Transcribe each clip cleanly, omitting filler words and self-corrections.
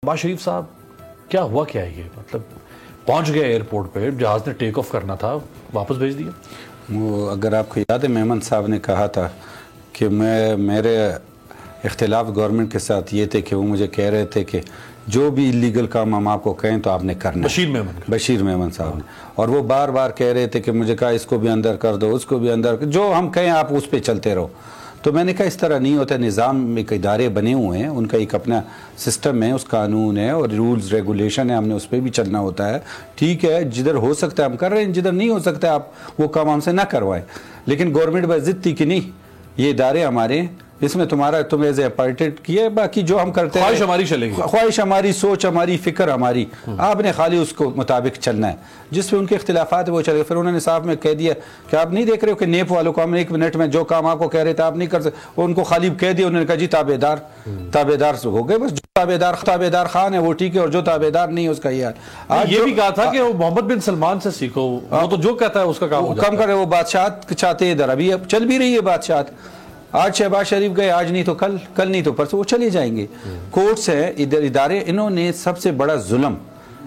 शहबाज शरीफ साहब क्या हुआ, क्या है ये? मतलब पहुंच गए एयरपोर्ट पे, जहाज ने टेक ऑफ करना था, वापस भेज दिया। वो अगर आपको याद है मेमन साहब ने कहा था कि मेरे इख्तिलाफ गवर्नमेंट के साथ ये थे कि वो मुझे कह रहे थे कि जो भी इलीगल काम हम आपको कहें तो आपने करना। बशीर मेमन साहब ने, और वो बार बार कह रहे थे कि मुझे कहा इसको भी अंदर कर दो, उसको भी अंदर, जो हम कहें आप उस पर चलते रहो। तो मैंने कहा इस तरह नहीं होता, निज़ाम में इदारे बने हुए हैं, उनका एक अपना सिस्टम है, उस कानून है और रूल्स रेगुलेशन है, हमने उस पर भी चलना होता है। ठीक है, जिधर हो सकता है हम कर रहे हैं, जिधर नहीं हो सकता आप वो काम हमसे ना करवाएं। लेकिन गवर्नमेंट बस जिद थी कि नहीं, ये इदारे हमारे, इसमें तुम एज ए अपॉइंटेड किए, बाकी जो हम करते हैं ख्वाहिश हमारी चलेगी, ख्वाहिश हमारी, सोच हमारी, फिक्र हमारी, आपने खाली उसको मुताबिक चलना है। जिस पे उनके इख्तिलाफात है वो चलेगा। फिर उन्होंने साहब में कह दिया कि आप नहीं देख रहे हो कि नेप वालों को हम 1 मिनट में जो काम आपको कह रहे थे आप नहीं कर सकते, वो उनको खाली कह दिया। उन्होंने कहा जी ताबेदार हो गए, बस जो ताबेदार खान है वो ठीक है, और जो ताबेदार नहीं है उसका ये हाल। आज ये भी कहा था कि वो मोहम्मद बिन सलमान से सीखो, वो तो जो कहता है उसका काम कम करे, वो बादशाह चाहते हैं इधर, अभी चल भी रही है बादशाह। आज शहबाज शरीफ गए, आज नहीं तो कल, कल नहीं तो परसों वो चले जाएंगे। कोर्ट्स है, इधर इदारे, इन्होंने सबसे बड़ा जुल्म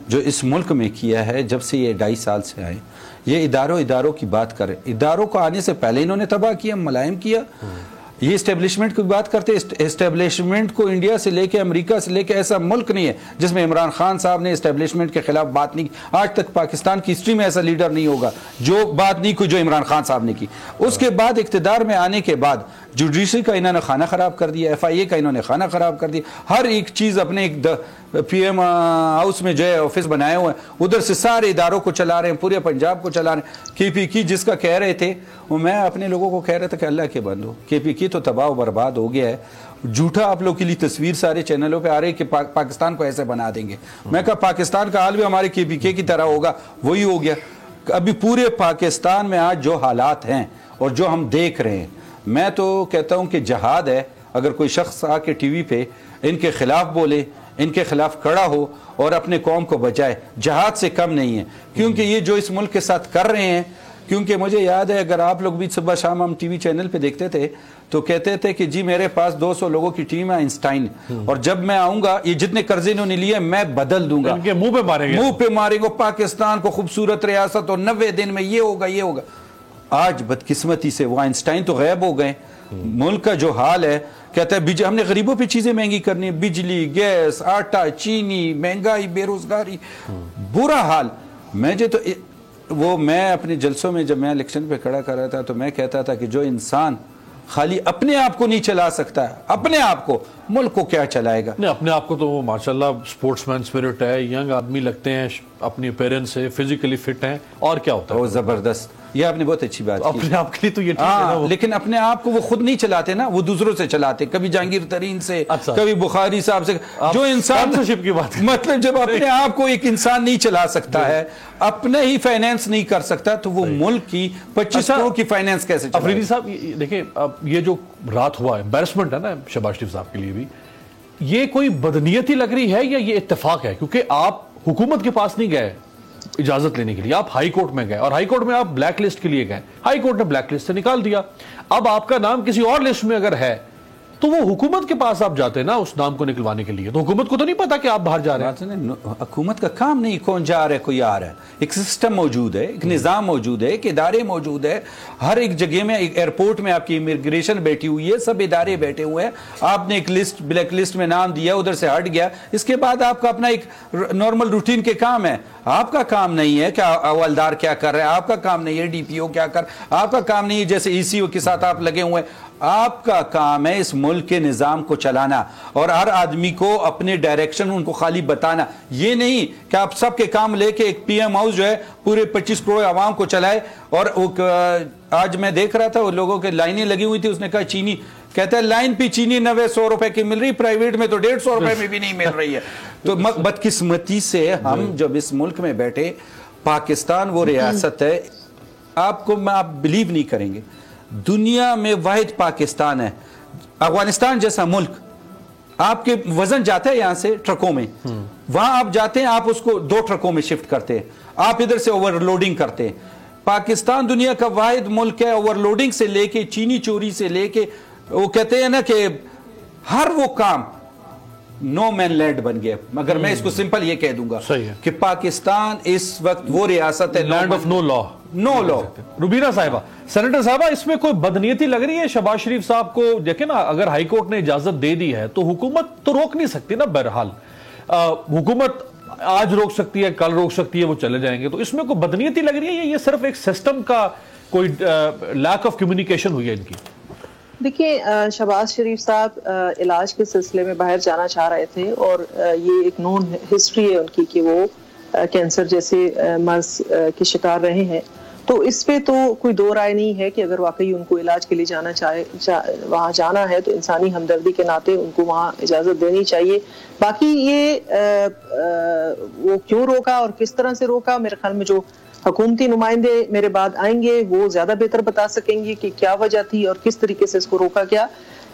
जो इस मुल्क में किया है जब से ये 2.5 साल से आए, ये इदारों की बात करें, इदारों को आने से पहले इन्होंने तबाह किया, मुलायम किया। ये इस्टेब्लिशमेंट की बात करते, इस्टेब्लिशमेंट को इंडिया से लेके अमेरिका से लेके ऐसा मुल्क नहीं है जिसमें इमरान खान साहब ने इस्टेब्लिशमेंट के खिलाफ बात नहीं की। आज तक पाकिस्तान की हिस्ट्री में ऐसा लीडर नहीं होगा जो बात नहीं की जो इमरान खान साहब ने की। उसके बाद इख्तिदार में आने के बाद जुडिशरी का इन्होंने खाना खराब कर दिया, FIA का इन्होंने खाना खराब कर दिया। हर एक चीज़ अपने PM हाउस में जो है ऑफिस बनाए हुए हैं, उधर से सारे इदारों को चला रहे हैं, पूरे पंजाब को चला रहे हैं। KPK जिसका कह रहे थे, वो मैं अपने लोगों को कह रहा था कि अल्लाह के बंदो, KPK तो तबाह बर्बाद हो गया है। झूठा आप लोग के लिए तस्वीर सारे चैनलों पे आ रही है कि पाकिस्तान को ऐसे बना देंगे। मैं कहा पाकिस्तान का हाल भी हमारे KPK की तरह होगा, वही हो गया। अभी पूरे पाकिस्तान में आज जो हालात हैं और जो हम देख रहे हैं, मैं तो कहता हूँ कि जहाद है। अगर कोई शख्स आके TV पे इनके खिलाफ बोले, इनके खिलाफ खड़ा हो और अपने कौम को बचाए, जहाद से कम नहीं है। क्योंकि ये जो इस मुल्क के साथ कर रहे हैं, क्योंकि मुझे याद है, अगर आप लोग भी सुबह शाम हम TV चैनल पे देखते थे तो कहते थे कि जी मेरे पास 200 लोगों की टीम है आइंस्टाइन, और जब मैं आऊंगा ये जितने कर्जे इन्होंने लिए मैं बदल दूंगा, इनके मुंह पे मारेंगे, पाकिस्तान को खूबसूरत रियासत, और 90 दिन में ये होगा। आज बदकिस्मती से वो आइंस्टाइन तो गायब हो गए। मुल्क का जो हाल है, कहता है हमने गरीबों पे चीजें महंगी करनी है, बिजली, गैस, आटा, चीनी, महंगाई, बेरोजगारी, बुरा हाल। मैं अपने जलसों में जब मैं इलेक्शन पे खड़ा कर रहा था तो मैं कहता था कि जो इंसान खाली अपने आप को नहीं चला सकता है, अपने आप को, मुल्क को क्या चलाएगा? नहीं, अपने आप को तो वो माशाल्लाह स्पोर्ट्समैन स्पिरिट है, यंग आदमी लगते हैं, अपनी अपीयरेंस से फिजिकली फिट हैं, और क्या होता है वो जबरदस्त। ये आपने बहुत अच्छी बात की। अपने आप के लिए तो ये ठीक है ना, लेकिन अपने आप को वो खुद नहीं चलाते ना, वो दूसरों से चलाते, कभी जहांगीर तरीन से, कभी बुखारी साहब से। जो इंसान की बात मतलब जब अपने आप को एक इंसान नहीं चला सकता है, अपने ही फाइनेंस नहीं कर सकता, तो वो मुल्क की 25 करोड़ की फाइनेंस कैसे चलाएगा? अफरीदी साहब देखिए, अब ये जो रात हुआ एम्बैरसमेंट है ना शहबाज शरीफ साहब के लिए भी, ये कोई बदनीयती लग रही है या ये इत्तेफाक है? क्योंकि आप हुकूमत के पास नहीं गए इजाजत लेने के लिए, आप हाई कोर्ट में गए, और हाई कोर्ट में आप ब्लैक लिस्ट के लिए गए, हाई कोर्ट ने ब्लैक लिस्ट से निकाल दिया। अब आपका नाम किसी और लिस्ट में अगर है तो वो हुकूमत के पास आप जाते हैं ना उस नाम को निकलवाने के लिए, तो हुकूमत को तो नहीं पता कि आप बाहर जा रहे हैं। हुकूमत का काम नहीं कौन जा रहा है कोई आ रहा है। एक सिस्टम मौजूद है, एक निज़ाम मौजूद है, एक इदारे मौजूद है। हर एक जगह में, एक एयरपोर्ट में आपकी इमिग्रेशन बैठी हुई है, सब इदारे बैठे हुए हैं। आपने एक लिस्ट, ब्लैक लिस्ट में नाम दिया, उधर से हट गया, इसके बाद आपका अपना एक नॉर्मल रूटीन के काम है। आपका काम नहीं है कि हवलदार क्या कर रहा है, आपका काम नहीं है DPO क्या कर, आपका काम नहीं है जैसे ECO के साथ आप लगे हुए हैं। आपका काम है इस मुल्क के निज़ाम को चलाना और हर आदमी को अपने डायरेक्शन उनको खाली बताना। ये नहीं कि आप सबके काम लेके एक PM हाउस जो है पूरे 25 करोड़ आवाम को चलाए। और आज मैं देख रहा था वो लोगों के लाइनें लगी हुई थी, उसने कहा चीनी, कहता है लाइन पे चीनी 90-100 रुपए की मिल रही, प्राइवेट में तो 150 रुपए में भी नहीं मिल रही है। तो बदकिस्मती से हम जब इस मुल्क में बैठे, पाकिस्तान वो रियासत है, आपको आप बिलीव नहीं करेंगे, दुनिया में वाहिद पाकिस्तान है। अफगानिस्तान जैसा मुल्क, आपके वजन जाता है यहां से ट्रकों में, वहां आप जाते हैं, आप उसको 2 ट्रकों में शिफ्ट करते हैं, आप इधर से ओवरलोडिंग करते हैं। पाकिस्तान दुनिया का वाहिद मुल्क है, ओवरलोडिंग से लेके, चीनी चोरी से लेके, वो कहते हैं ना कि हर वो काम नो मैन लैंड बन गया, मगर मैं इसको सिंपल ये कह दूंगा कि पाकिस्तान इस वक्त वो रियासत है land of no law, no law. Rubina साहिबा, सेनेटर साहिबा, इसमें कोई बदनीयती लग रही है शहबाज शरीफ साहब को? देखे ना, अगर हाई कोर्ट ने इजाजत दे दी है तो हुकूमत तो रोक नहीं सकती ना। बहरहाल हुकूमत आज रोक सकती है, कल रोक सकती है, वो चले जाएंगे। तो इसमें कोई बदनीयती लग रही है या ये सिर्फ एक सिस्टम का कोई लैक ऑफ कम्युनिकेशन हुई है इनकी? देखिए, शहबाज शरीफ साहब इलाज के सिलसिले में बाहर जाना चाह रहे थे और ये एक नोन हिस्ट्री है उनकी कि वो कैंसर जैसे मर्ज के शिकार रहे हैं। तो इस पे तो कोई दो राय नहीं है कि अगर वाकई उनको इलाज के लिए वहाँ जाना है तो इंसानी हमदर्दी के नाते उनको वहाँ इजाज़त देनी चाहिए। बाकी ये वो क्यों रोका और किस तरह से रोका, मेरे ख्याल में जो हुकूमती नुमाइंदे मेरे बाद आएंगे वो ज्यादा बेहतर बता सकेंगे कि क्या वजह थी और किस तरीके से इसको रोका गया।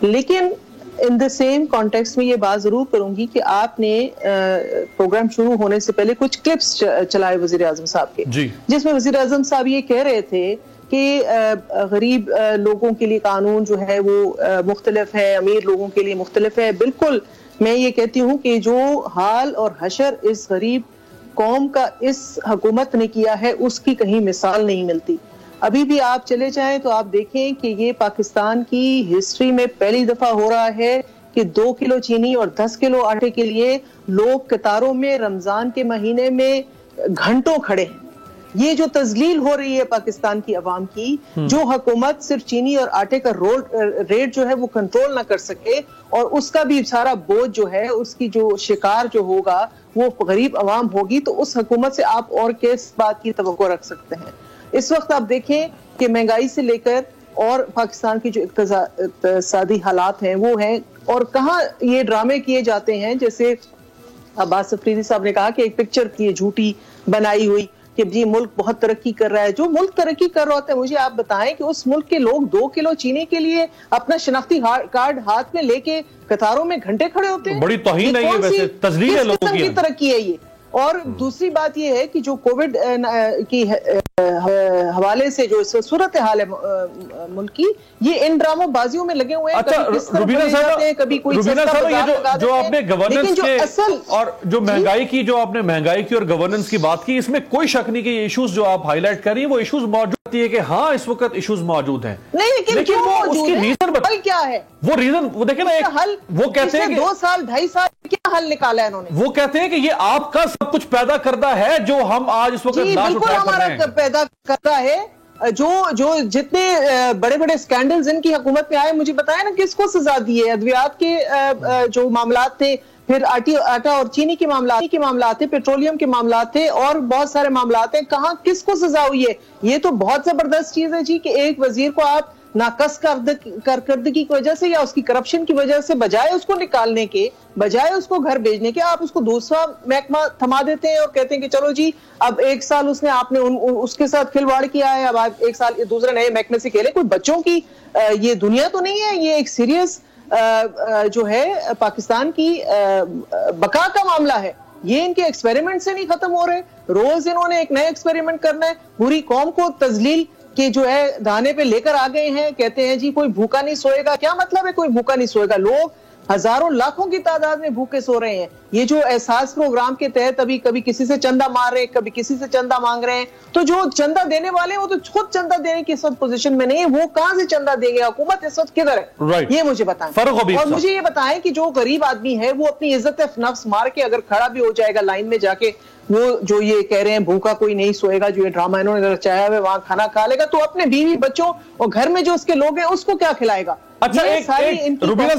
लेकिन इन द सेम कॉन्टेक्स्ट में ये बात जरूर करूंगी कि आपने प्रोग्राम शुरू होने से पहले कुछ क्लिप्स चलाए वजीर आजम साहब के, जिसमें वजीर आजम साहब ये कह रहे थे कि गरीब लोगों के लिए कानून जो है वो मुख्तलिफ है, अमीर लोगों के लिए मुख्तलिफ है। बिल्कुल, मैं ये कहती हूँ कि जो हाल और हशर इस गरीब कौम का इस हुकूमत ने किया है उसकी कहीं मिसाल नहीं मिलती। अभी भी आप चले जाएं तो आप देखें कि ये पाकिस्तान की हिस्ट्री में पहली दफा हो रहा है कि 2 किलो चीनी और 10 किलो आटे के लिए लोग कतारों में रमजान के महीने में घंटों खड़े हैं। ये जो तजलील हो रही है पाकिस्तान की अवाम की, जो हुकूमत सिर्फ चीनी और आटे का रेट जो है वो कंट्रोल ना कर सके और उसका भी सारा बोझ जो है उसकी जो शिकार जो होगा वो गरीब अवाम होगी, तो उस हुकूमत से आप और किस बात की तवक्को रख सकते हैं? इस वक्त आप देखें कि महंगाई से लेकर और पाकिस्तान की जो इक्तिसादी हालात हैं वो हैं, और कहाँ ये ड्रामे किए जाते हैं। जैसे अब्बास अफरीदी साहब ने कहा कि एक पिक्चर की झूठी बनाई हुई कि जी मुल्क बहुत तरक्की कर रहा है। जो मुल्क तरक्की कर रहा होता है, मुझे आप बताएं कि उस मुल्क के लोग 2 किलो चीनी के लिए अपना शनाख्ती कार्ड हाथ में लेके कतारों में घंटे खड़े होते हैं। बड़ी तौहीन है ये, वैसे तजलील है लोगों की तरक्की है ये। और दूसरी बात ये है कि जो कोविड की हवाले से जो सूरत हाल है मुल्क की, ये इन ड्रामो बाजियों में लगे हुए हैं। रुबीना साहब, ये जो आपने गवर्नेंस के और जो महंगाई की, जो आपने महंगाई की और गवर्नेंस की बात की, इसमें कोई शक नहीं कि ये इश्यूज जो आप हाईलाइट कर रही हैं वो इश्यूज मौजूद है कि हाँ इस वक्त इश्यूज मौजूद हैं। लेकिन वो उसकी रीजन क्या है? वो रीजन वो देखे ना, एक हल वो कहते हैं 2 साल 2.5 साल क्या हल निकाला है इन्होंने? वो कहते हैं कि ये आपका सब कुछ पैदा करता है जो हम आज इस वक्त नाश उठाए कर रहे हैं। पैदा करता है जो जितने बड़े बड़े स्कैंडल्स इनकी हुकूमत में आए, मुझे बताया ना किसको सजा दी है? अद्वियात के जो मामलात थे, फिर आटा और चीनी के मामलात थे, पेट्रोलियम के मामलात थे और बहुत सारे मामलात हैं। कहाँ किसको सजा हुई है? ये तो बहुत जबरदस्त चीज है जी कि एक वजीर को आप नाकस कारकर्दगी की वजह से या उसकी करप्शन की वजह से बजाय उसको निकालने के, बजाय उसको घर भेजने के, आप उसको दूसरा महकमा थमा देते हैं और कहते हैं कि चलो जी अब 1 साल आपने उसके साथ खिलवाड़ किया है, अब आप 1 साल दूसरे नए महकमे से खेले। कोई बच्चों की ये दुनिया तो नहीं है, ये एक सीरियस जो है पाकिस्तान की बका का मामला है। ये इनके एक्सपेरिमेंट से नहीं खत्म हो रहे, रोज इन्होंने एक नया एक्सपेरिमेंट करना है। पूरी कौम को तजलील के जो है दाने पे लेकर आ गए हैं। कहते हैं जी कोई भूखा नहीं सोएगा। क्या मतलब है कोई भूखा नहीं सोएगा? लोग हजारों लाखों की तादाद में भूखे सो रहे हैं। ये जो एहसास प्रोग्राम के तहत अभी कभी किसी से चंदा मार रहे हैं, कभी किसी से चंदा मांग रहे हैं, तो जो चंदा देने वाले हैं वो तो खुद चंदा देने की इस वक्त पोजीशन में नहीं है। वो कहां से चंदा देंगे? हुकूमत इस वक्त किधर है? ये मुझे बताएं। और मुझे ये बताएं कि जो गरीब आदमी है वो अपनी इज्जत नफ्स मार के अगर खड़ा भी हो जाएगा लाइन में जाके, वो जो ये कह रहे हैं भूखा कोई नहीं सोएगा, जो ये ड्रामा इन्होंने रचाया है वहां खाना खा लेगा, तो अपने बीवी बच्चों और घर में जो उसके लोग हैं उसको क्या खिलाएगा? अच्छा, रुबीना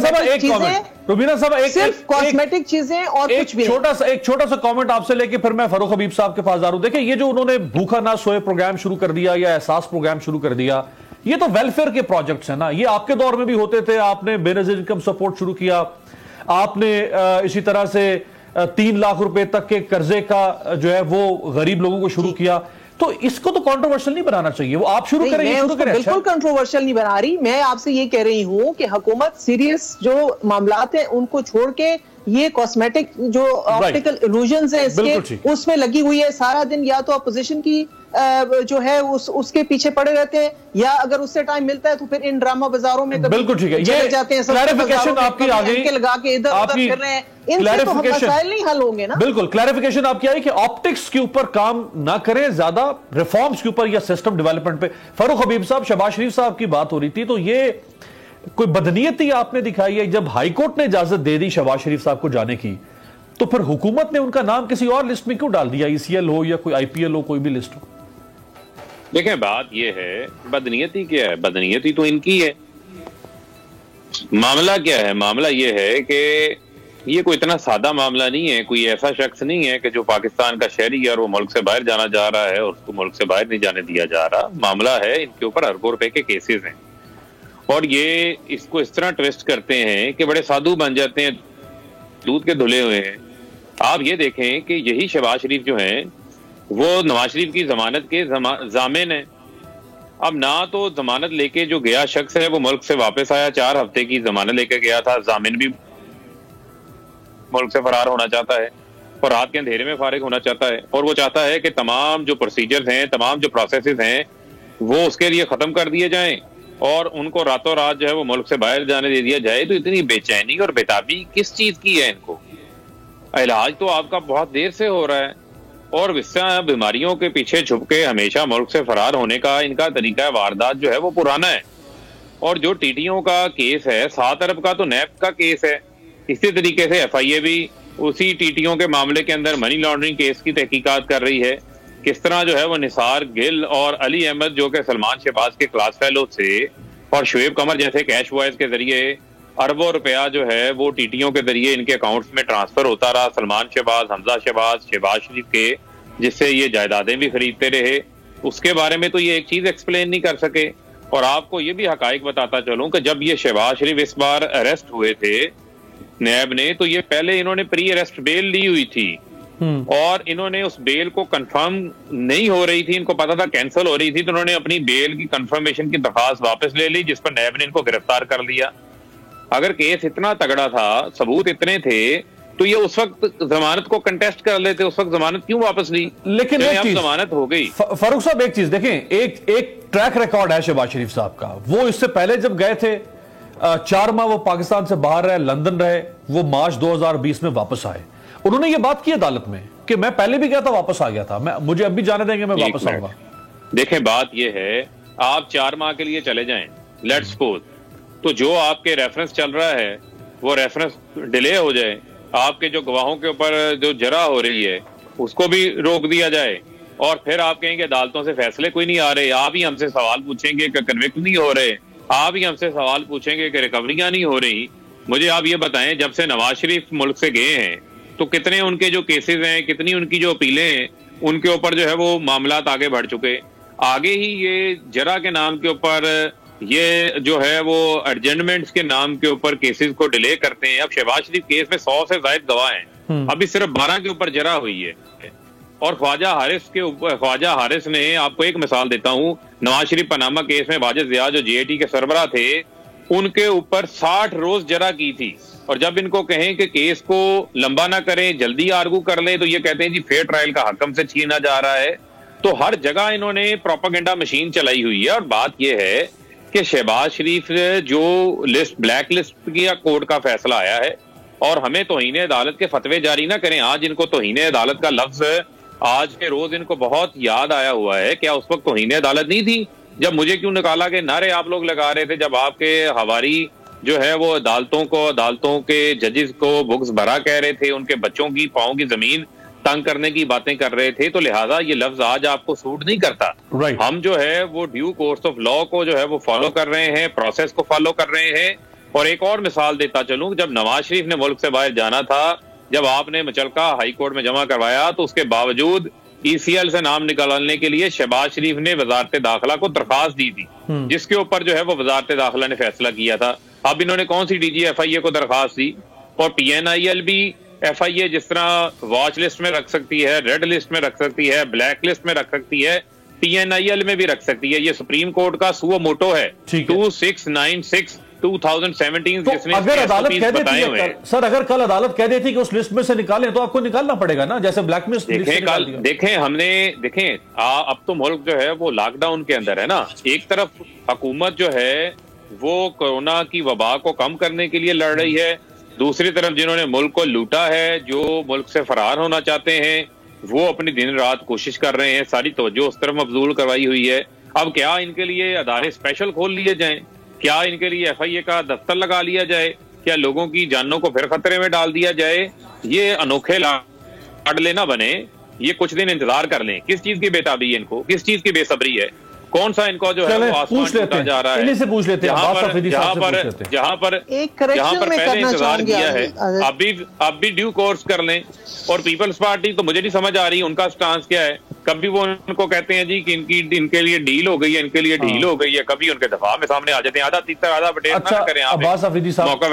साहब एक सिर्फ कॉस्मेटिक चीजें और कुछ भी। एक छोटा सा कमेंट आपसे लेके फिर मैं फरूख हबीब साहब के पास आ रहा हूं। देखिए, ये जो उन्होंने भूखा ना सोए प्रोग्राम शुरू कर दिया या एहसास प्रोग्राम शुरू कर दिया, ये तो वेलफेयर के प्रोजेक्ट्स हैं ना। ये आपके दौर में भी होते थे। आपने बेनजीर इनकम सपोर्ट शुरू किया, आपने इसी तरह से 3 लाख रुपए तक के कर्जे का जो है वो गरीब लोगों को शुरू किया। तो इसको तो कंट्रोवर्शियल नहीं बनाना चाहिए, वो आप शुरू करें। बिल्कुल कंट्रोवर्शियल नहीं बना रही। मैं आपसे ये कह रही हूं कि हुकूमत सीरियस जो मामलात हैं उनको छोड़ के یہ کاسمیٹک جو آپٹیکل ایلوژنز ہیں اس کے اس میں لگی ہوئی ہے. سارا دن یا تو اپوزیشن کی جو ہے اس کے پیچھے پڑے رہتے ہیں, یا اگر اس سے ٹائم ملتا ہے تو پھر ان ڈرامہ بازاروں میں بالکل ٹھیک ہے, یہ جاتے ہیں کلیریفیکیشن آپ کی آ گئی, لگا کے ادھر ادھر پھر رہے ہیں. ان سے تو مسائل نہیں حل ہوں گے نا. بالکل کلیریفیکیشن آپ کی آئی کہ آپٹکس کے اوپر کام نہ کریں, زیادہ ریفارمز کے اوپر یا سسٹم ڈیولپمنٹ پہ. فاروق حبیب صاحب, شہباز شریف صاحب کی بات ہو رہی تھی, تو یہ کوئی بدنیتی آپ نے دکھائی ہے جب ہائی کورٹ نے اجازت دے دی شہباز شریف صاحب کو جانے کی, تو پھر حکومت نے ان کا نام کسی اور لسٹ میں کیوں ڈال دیا, ای سی ایل ہو یا کوئی آئی پی ایل ہو, کوئی بھی لسٹ ہو؟ دیکھیں بات یہ ہے, بدنیتی کیا ہے؟ بدنیتی تو ان کی ہے. معاملہ کیا ہے؟ معاملہ یہ ہے کہ یہ کوئی اتنا سادہ معاملہ نہیں ہے. کوئی ایسا شخص نہیں ہے کہ جو پاکستان کا شہری ہے اور وہ ملک سے باہر جانا جا رہا ہے اور اس کو ملک سے باہر نہیں جانے دیا جا رہا. معاملہ ہے ان کے اوپر اربوں روپے کے کیسز ہیں, اور یہ اس کو اس طرح ٹویسٹ کرتے ہیں کہ بڑے سادھو بن جاتے ہیں, دودھ کے دھلے ہوئے ہیں. آپ یہ دیکھیں کہ یہی شہباز شریف جو ہیں وہ نواز شریف کی ضمانت کے ضامن ہیں. اب نہ تو ضمانت لے کے جو گیا شخص ہے وہ ملک سے واپس آیا, 4 ہفتے کی ضمانت لے کے گیا تھا, ضامن بھی ملک سے فرار ہونا چاہتا ہے اور رات کے اندھیرے میں فارغ ہونا چاہتا ہے, اور وہ چاہتا ہے کہ تمام جو پروسیجرز ہیں, تمام جو پروسیسز ہیں وہ اس کے لیے ختم کر دیے جائیں اور ان کو راتوں رات جو ہے وہ ملک سے باہر جانے دے دیا جائے. تو اتنی بے چینی اور بےتابی کس چیز کی ہے ان کو؟ علاج تو آپ کا بہت دیر سے ہو رہا ہے, اور اس بیماریوں کے پیچھے چھپ کے ہمیشہ ملک سے فرار ہونے کا ان کا طریقہ واردات جو ہے وہ پرانا ہے. اور جو ٹی ٹیوں کا کیس ہے 7 ارب کا تو نیب کا کیس ہے. اسی طریقے سے ایف آئی اے بھی اسی ٹی ٹیوں کے معاملے کے اندر منی لانڈرنگ کیس کی تحقیقات کر رہی ہے. کس طرح جو ہے وہ نثار گل اور علی احمد جو کہ سلمان شہباز کے کلاس فیلو تھے اور شعیب قمر جیسے کیش وائز کے ذریعے اربوں روپیہ جو ہے وہ ٹی ٹیوں کے ذریعے ان کے اکاؤنٹس میں ٹرانسفر ہوتا رہا, سلمان شہباز, حمزہ شہباز, شہباز شریف کے, جس سے یہ جائیدادیں بھی خریدتے رہے. اس کے بارے میں تو یہ ایک چیز ایکسپلین نہیں کر سکے. اور آپ کو یہ بھی حقائق بتاتا چلوں کہ جب یہ شہباز شریف اس بار اریسٹ ہوئے تھے نیب نے, تو یہ پہلے انہوں نے پری اریسٹ بیل لی ہوئی تھی, اور انہوں نے اس بیل کو کنفرم نہیں ہو رہی تھی, ان کو پتا تھا کینسل ہو رہی تھی, تو انہوں نے اپنی بیل کی کنفرمیشن کی درخواست واپس لے لی, جس پر نیب نے ان کو گرفتار کر لیا. اگر کیس اتنا تگڑا تھا, ثبوت اتنے تھے, تو یہ اس وقت ضمانت کو کنٹیسٹ کر لیتے. اس وقت ضمانت کیوں واپس لی؟ لیکن ایک چیز ضمانت ہو گئی. فاروق صاحب ایک چیز دیکھیں, ایک ٹریک ریکارڈ ہے شہباز شریف صاحب کا. وہ اس سے پہلے جب گئے تھے 4 ماہ وہ پاکستان سے باہر رہے, لندن رہے, وہ مارچ 2020 میں واپس آئے. انہوں نے یہ بات کی عدالت میں کہ میں پہلے بھی گیا تھا, واپس آ گیا تھا, مجھے اب بھی جانے دیں گے, میں واپس آؤں گا. دیکھیں بات یہ ہے, آپ 4 ماہ کے لیے چلے جائیں لیٹ سپوز, تو جو آپ کے ریفرنس چل رہا ہے وہ ریفرنس ڈیلے ہو جائے, آپ کے جو گواہوں کے اوپر جو جرح ہو رہی ہے اس کو بھی روک دیا جائے, اور پھر آپ کہیں گے عدالتوں سے فیصلے کوئی نہیں آ رہے, آپ ہی ہم سے سوال پوچھیں گے کہ کنوکٹ نہیں ہو رہے, آپ ہی ہم سے سوال پوچھیں گے کہ ریکوریاں نہیں ہو رہی. مجھے آپ یہ بتائیں, جب سے نواز شریف ملک سے گئے ہیں تو کتنے ان کے جو کیسز ہیں, کتنی ان کی جو اپیلیں ہیں, ان کے اوپر جو ہے وہ معاملات آگے بڑھ چکے. آگے ہی یہ جرح کے نام کے اوپر, یہ جو ہے وہ ایڈجنٹمنٹس کے نام کے اوپر کیسز کو ڈیلے کرتے ہیں. اب شہباز شریف کیس میں 100 سے زائد گواہ ہیں, ابھی صرف 12 کے اوپر جرح ہوئی ہے. اور خواجہ حارث نے, آپ کو ایک مثال دیتا ہوں, نواز شریف پاناما کیس میں واجد ضیاء جو جے اے ٹی کے سربراہ تھے, ان کے اوپر 60 روز جرح کی تھی. اور جب ان کو کہیں کہ کیس کو لمبا نہ کریں, جلدی آرگو کر لیں, تو یہ کہتے ہیں جی فیئر ٹرائل کا حق ہم سے چھینا جا رہا ہے. تو ہر جگہ انہوں نے پروپیگنڈا مشین چلائی ہوئی ہے. اور بات یہ ہے کہ شہباز شریف جو بلیک لسٹ کیا کورٹ کا فیصلہ آیا ہے, اور ہمیں توہین عدالت کے فتوے جاری نہ کریں. آج ان کو توہین عدالت کا لفظ آج کے روز ان کو بہت یاد آیا ہوا ہے. کیا اس وقت توہین عدالت نہیں تھی جب مجھے کیوں نکالا کہ نعرے آپ لوگ لگا رہے تھے, جب آپ کے حواری جو ہے وہ عدالتوں کے ججز کو بغض بھرا کہہ رہے تھے, ان کے بچوں کی پاؤں کی زمین تنگ کرنے کی باتیں کر رہے تھے, تو لہٰذا یہ لفظ آج آپ کو سوٹ نہیں کرتا. ہم جو ہے وہ ڈیو کورس آف لا کو جو ہے وہ فالو کر رہے ہیں, پروسیس کو فالو کر رہے ہیں. اور ایک اور مثال دیتا چلوں, جب نواز شریف نے ملک سے باہر جانا تھا, جب آپ نے مچلکا ہائی کورٹ میں جمع کروایا, تو اس کے باوجود ای سی ایل سے نام نکالنے کے لیے شہباز شریف نے وزارت داخلہ کو درخواست دی تھی, جس کے اوپر جو ہے وہ وزارت داخلہ نے فیصلہ کیا تھا. اب انہوں نے کون سی ڈی جی ایف آئی اے کو درخواست دی, اور پی این آئی ایل بھی ایف آئی اے جس طرح واچ لسٹ میں رکھ سکتی ہے, ریڈ لسٹ میں رکھ سکتی ہے, بلیک لسٹ میں رکھ سکتی ہے, پی این آئی ایل میں بھی رکھ سکتی ہے. یہ سپریم کورٹ کا سو موٹو ہے 2696 2017 تو جس نے اگر عدالت کہہ دیتی بتائے ہوئے ہے سر، اگر کل عدالت کہہ دیتی کہ اس لسٹ میں سے نکالیں تو آپ کو نکالنا پڑے گا نا، جیسے بلیک لسٹ دیکھیں اب تو ملک جو ہے وہ لاک ڈاؤن کے اندر ہے نا. ایک طرف حکومت جو ہے وہ کورونا کی وبا کو کم کرنے کے لیے لڑ رہی ہے، دوسری طرف جنہوں نے ملک کو لوٹا ہے، جو ملک سے فرار ہونا چاہتے ہیں، وہ اپنی دن رات کوشش کر رہے ہیں، ساری توجہ اس طرف مبذول کروائی ہوئی ہے. اب کیا ان کے لیے ادارے اسپیشل کھول لیے جائیں؟ کیا ان کے لیے ایف آئی اے کا دفتر لگا لیا جائے؟ کیا لوگوں کی جانوں کو پھر خطرے میں ڈال دیا جائے؟ یہ انوکھے لاڈلے نہ بنے، یہ کچھ دن انتظار کر لیں. کس چیز کی بےتابی ہے ان کو، کس چیز کی بے صبری ہے؟ کون سا ان کو جو ہے وہ آسمان ٹوٹا جا رہا ہے؟ انہیں سے پوچھ لیتے ہیں، جہاں پر پہلے انتظار کیا ہے اب بھی ڈیو کورس کر لیں. اور پیپلز پارٹی تو مجھے نہیں سمجھ آ رہی ان کا سٹانس کیا ہے. کبھی وہ ان کو کہتے ہیں جی کہ ان کے لیے ڈیل ہو گئی ہے، ان کے لیے ڈیل ہو گئی ہے، کبھی ان کے دفاع میں سامنے آ جاتے ہیں، آدھا تیسرا آدھا بٹیر نہ کریں آپ موقع